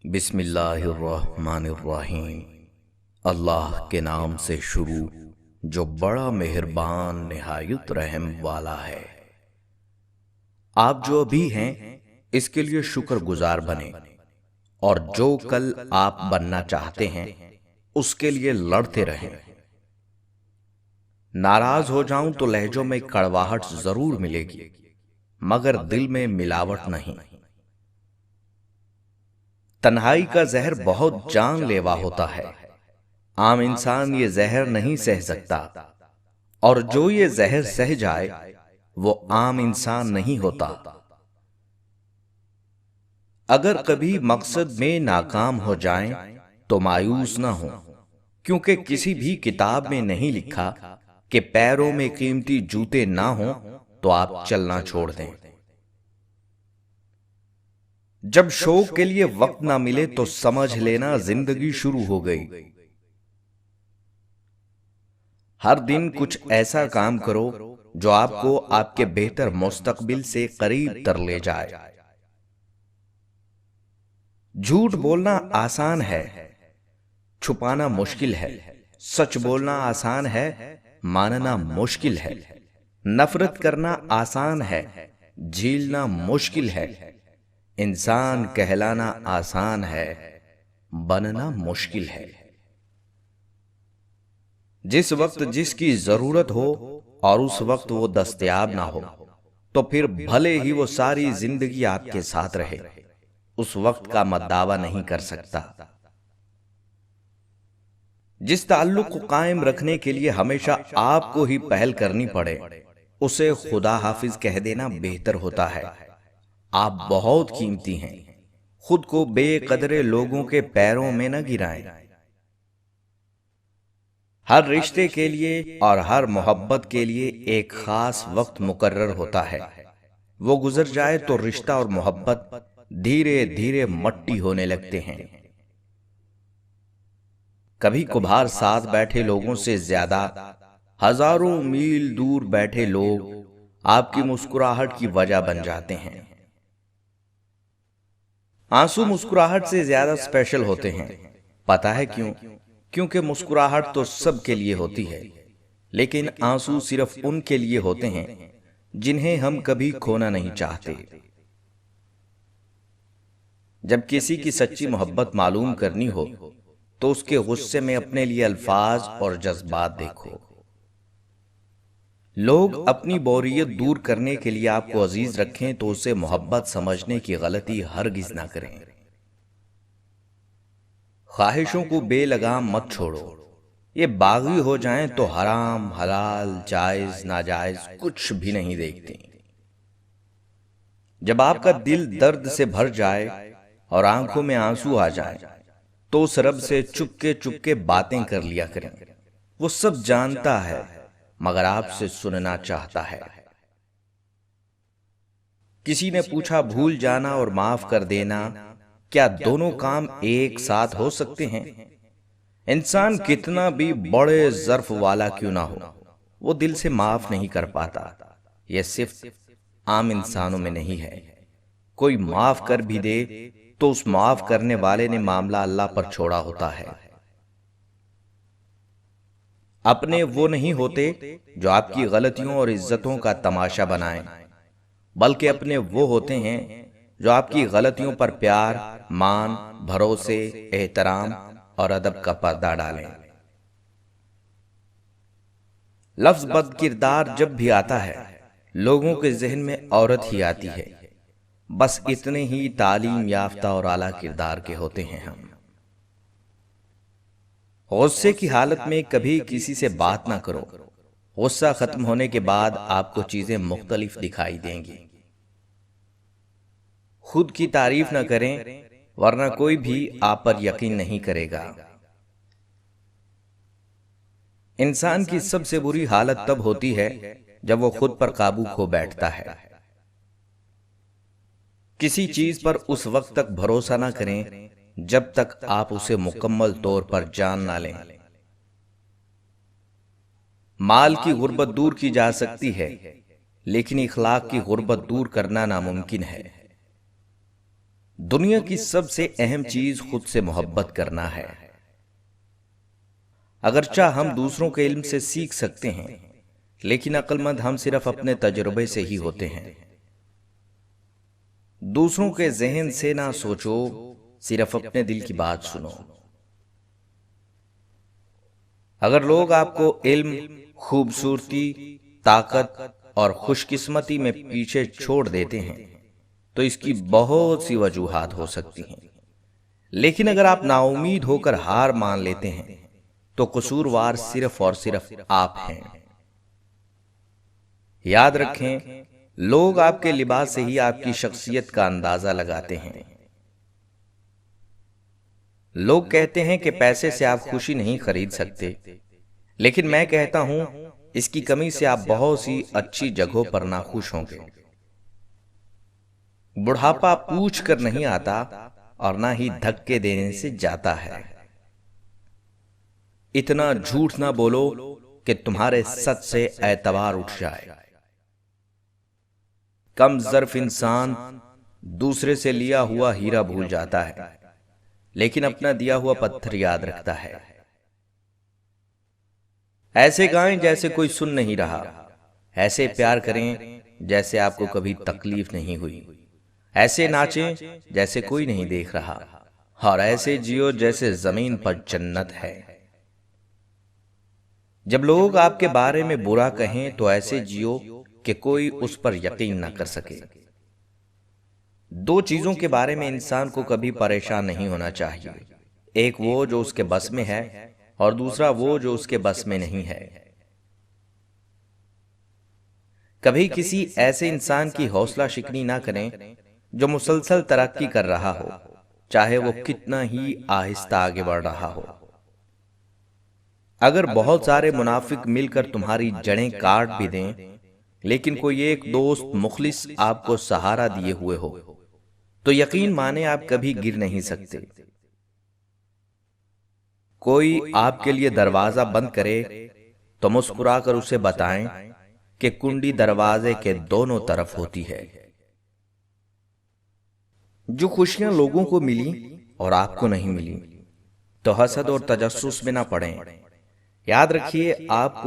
بسم اللہ الرحمن الرحیم۔ اللہ کے نام سے شروع جو بڑا مہربان نہایت رحم والا ہے۔ آپ جو ابھی ہیں اس کے لیے شکر گزار بنیں، اور جو کل آپ بننا چاہتے ہیں اس کے لیے لڑتے رہیں۔ ناراض ہو جاؤں تو لہجوں میں کڑواہٹ ضرور ملے گی، مگر دل میں ملاوٹ نہیں۔ تنہائی کا زہر بہت جان لیوا ہوتا ہے، عام انسان یہ زہر نہیں سہ سکتا، اور جو یہ زہر سہ جائے وہ عام انسان نہیں ہوتا۔ اگر کبھی مقصد میں ناکام ہو جائیں تو مایوس نہ ہوں، کیونکہ کسی بھی کتاب میں نہیں لکھا کہ پیروں میں قیمتی جوتے نہ ہوں تو آپ چلنا چھوڑ دیں۔ جب شوق کے لیے وقت نہ ملے تو سمجھ لینا زندگی شروع ہو گئی۔ ہر دن کچھ ایسا کام کرو جو آپ کو آپ کے بہتر مستقبل سے قریب تر لے جائے۔ جھوٹ بولنا آسان ہے، چھپانا مشکل ہے۔ سچ بولنا آسان ہے، ماننا مشکل ہے۔ نفرت کرنا آسان ہے، جھیلنا مشکل ہے۔ انسان کہلانا آسان ہے، بننا مشکل ہے۔ جس وقت جس کی ضرورت ہو اور اس وقت وہ دستیاب نہ ہو تو پھر بھلے ہی وہ ساری زندگی آپ کے ساتھ رہے، اس وقت کا مداوا نہیں کر سکتا۔ جس تعلق کو قائم رکھنے کے لیے ہمیشہ آپ کو ہی پہل کرنی پڑے، اسے خدا حافظ کہہ دینا بہتر ہوتا ہے۔ آپ بہت قیمتی ہیں، خود کو بے قدرے لوگوں کے پیروں میں نہ گرائیں۔ ہر رشتے کے لیے اور ہر محبت کے لیے ایک خاص وقت مقرر ہوتا ہے، وہ گزر جائے تو رشتہ اور محبت دھیرے دھیرے مٹی ہونے لگتے ہیں۔ کبھی کبھار ساتھ بیٹھے لوگوں سے زیادہ ہزاروں میل دور بیٹھے لوگ آپ کی مسکراہٹ کی وجہ بن جاتے ہیں۔ آنسو مسکراہٹ سے زیادہ اسپیشل ہوتے ہیں، پتہ ہے کیوں؟ کیونکہ مسکراہٹ تو سب کے لیے ہوتی ہے، لیکن آنسو صرف ان کے لیے ہوتے ہیں جنہیں ہم کبھی کھونا نہیں چاہتے۔ جب کسی کی سچی محبت معلوم کرنی ہو تو اس کے غصے میں اپنے لیے الفاظ اور جذبات دیکھو۔ لوگ اپنی بوریت دور کرنے کے لیے آپ کو عزیز رکھیں تو اسے محبت سمجھنے کی غلطی ہرگز نہ کریں۔ خواہشوں کو بے لگام مت چھوڑو، یہ باغی ہو جائیں تو حرام حلال جائز ناجائز کچھ بھی نہیں دیکھتے۔ جب آپ کا دل درد سے بھر جائے اور آنکھوں میں آنسو آ جائیں تو اس رب سے چپ کے باتیں کر لیا کریں۔ وہ سب جانتا ہے مگر آپ سے سننا چاہتا ہے۔ کسی نے پوچھا بھول جانا اور معاف کر دینا کیا دونوں کام ایک ساتھ ہو سکتے ہیں؟ انسان کتنا بھی بڑے ظرف والا کیوں نہ ہو، وہ دل سے معاف نہیں کر پاتا۔ یہ صرف عام انسانوں میں نہیں ہے، کوئی معاف کر بھی دے تو اس معاف کرنے والے نے معاملہ اللہ پر چھوڑا ہوتا ہے۔ اپنے وہ نہیں ہوتے جو آپ کی غلطیوں اور عزتوں کا تماشا بنائیں، بلکہ اپنے وہ ہوتے ہیں جو آپ کی غلطیوں پر پیار، مان، بھروسے، احترام اور ادب کا پردہ ڈالیں۔ لفظ بد کردار جب بھی آتا ہے لوگوں کے ذہن میں عورت ہی آتی ہے، بس اتنے ہی تعلیم یافتہ اور اعلیٰ کردار کے ہوتے ہیں ہم۔ غصے کی حالت میں کبھی کسی سے بات نہ کرو، غصہ ختم ہونے کے بعد آپ کو چیزیں مختلف دکھائی دیں گی۔ خود کی تعریف نہ کریں ورنہ کوئی بھی آپ پر یقین نہیں کرے گا۔ انسان کی سب سے بری حالت تب ہوتی ہے جب وہ خود پر قابو کھو بیٹھتا ہے۔ کسی چیز پر اس وقت تک بھروسہ نہ کریں جب تک آپ اسے مکمل طور پر جان نہ لیں۔ مال کی غربت دور کی جا سکتی ہے، لیکن اخلاق کی غربت دور کرنا ناممکن ہے۔ دنیا کی سب سے اہم چیز خود سے محبت کرنا ہے۔ اگرچہ ہم دوسروں کے علم سے سیکھ سکتے ہیں، لیکن عقل مند ہم صرف اپنے تجربے سے ہی ہوتے ہیں۔ دوسروں کے ذہن سے نہ سوچو، صرف اپنے دل کی بات سنو۔ اگر لوگ آپ کو علم، خوبصورتی، طاقت اور خوش قسمتی میں پیچھے چھوڑ دیتے ہیں تو اس کی بہت سی وجوہات ہو سکتی ہیں، لیکن اگر آپ نا امید ہو کر ہار مان لیتے ہیں تو قصوروار صرف اور صرف آپ ہیں۔ یاد رکھیں، لوگ آپ کے لباس سے ہی آپ کی شخصیت کا اندازہ لگاتے ہیں۔ لوگ کہتے ہیں کہ پیسے سے آپ خوشی نہیں خرید سکتے، لیکن میں کہتا ہوں اس کی کمی سے آپ بہت سی اچھی جگہوں پر ناخوش ہوں گے۔ بڑھاپا پوچھ کر نہیں آتا اور نہ ہی دھکے دینے سے جاتا ہے۔ اتنا جھوٹ نہ بولو کہ تمہارے سچ سے اعتبار اٹھ جائے۔ کم ظرف انسان دوسرے سے لیا ہوا ہیرا بھول جاتا ہے، لیکن اپنا دیا ہوا پتھر یاد رکھتا ہے۔ ایسے گائیں جیسے کوئی سن نہیں رہا، ایسے پیار کریں جیسے آپ کو کبھی تکلیف نہیں ہوئی، ایسے ناچیں جیسے کوئی نہیں دیکھ رہا، اور ایسے جیو جیسے زمین پر جنت ہے۔ جب لوگ آپ کے بارے میں برا کہیں تو ایسے جیو کہ کوئی اس پر یقین نہ کر سکے۔ دو چیزوں کے بارے میں انسان کو کبھی پریشان نہیں ہونا چاہیے، ایک وہ جو اس کے بس میں ہے اور دوسرا وہ جو اس کے بس میں نہیں ہے۔ کبھی کسی ایسے انسان کی حوصلہ شکنی نہ کریں جو مسلسل ترقی کر رہا ہو، چاہے وہ کتنا ہی آہستہ آگے بڑھ رہا ہو۔ اگر بہت سارے منافق مل کر تمہاری جڑیں کاٹ بھی دیں، لیکن کوئی ایک دوست مخلص آپ کو سہارا دیے ہوئے ہو، تو یقین مانے آپ کبھی گر نہیں سکتے۔ کوئی آپ کے لیے دروازہ بند کرے تو مسکرا کر اسے بتائیں کہ کنڈی دروازے کے دونوں طرف ہوتی ہے۔ جو خوشیاں لوگوں کو ملی اور آپ کو نہیں ملی تو حسد اور تجسس میں نہ پڑیں۔ یاد رکھیے، آپ